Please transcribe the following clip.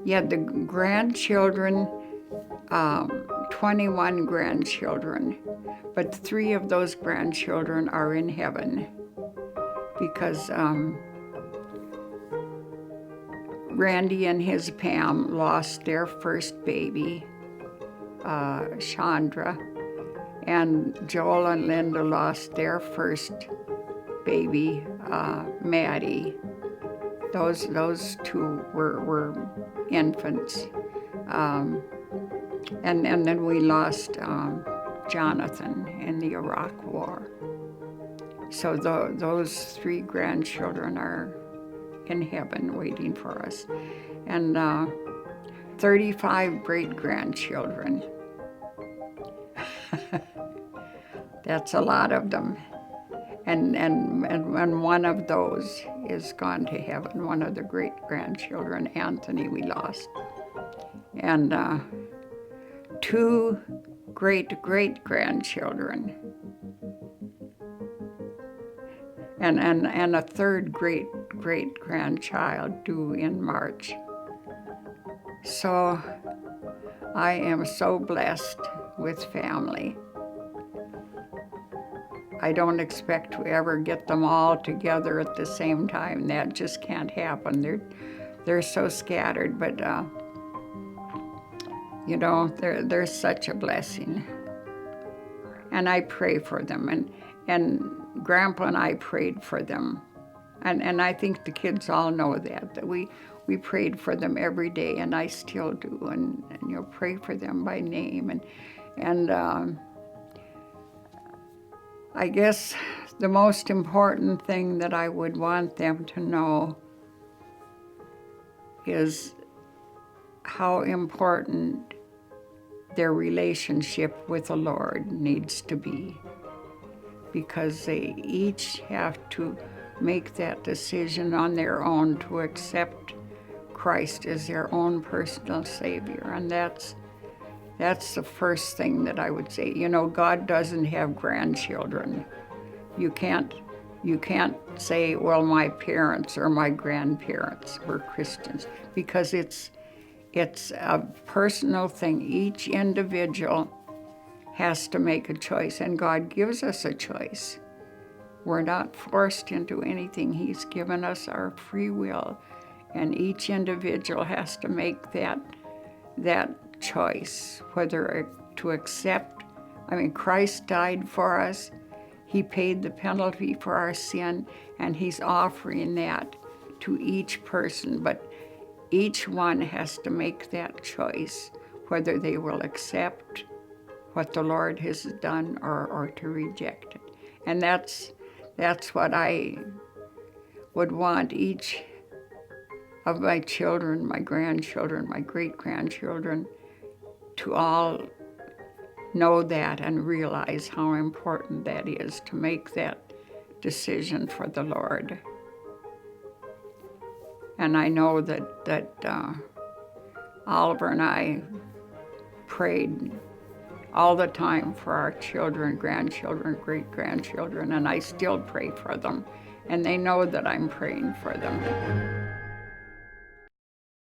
Yeah, the grandchildren, 21 grandchildren, but 3 of those grandchildren are in heaven because Randy and his Pam lost their first baby, Chandra, and Joel and Linda lost their first baby, Maddie. Those 2 were infants. And then we lost Jonathan in the Iraq War. So those 3 grandchildren are in heaven waiting for us. And 35 great-grandchildren. That's a lot of them. And one of those is gone to heaven, one of the great-grandchildren, Anthony, we lost. And 2 great-great-grandchildren. And a 3rd great-great-grandchild due in March. So I am so blessed with family. I don't expect to ever get them all together at the same time. That just can't happen. They're so scattered, but they're such a blessing. And I pray for them, and Grandpa and I prayed for them. And I think the kids all know that we prayed for them every day, and I still do, and pray for them by name. And I guess the most important thing that I would want them to know is how important their relationship with the Lord needs to be, because they each have to make that decision on their own to accept Christ as their own personal Savior. And that's the first thing that I would say. God doesn't have grandchildren. You can't say, well, my parents or my grandparents were Christians, because it's a personal thing. Each individual has to make a choice, and God gives us a choice. We're not forced into anything. He's given us our free will, and each individual has to make that choice, whether to accept. Christ died for us. He paid the penalty for our sin, and He's offering that to each person. But each one has to make that choice, whether they will accept what the Lord has done or to reject it. And that's what I would want each of my children, my grandchildren, my great-grandchildren, to all know that and realize how important that is, to make that decision for the Lord. And I know that Oliver and I prayed all the time for our children, grandchildren, great-grandchildren, and I still pray for them. And they know that I'm praying for them.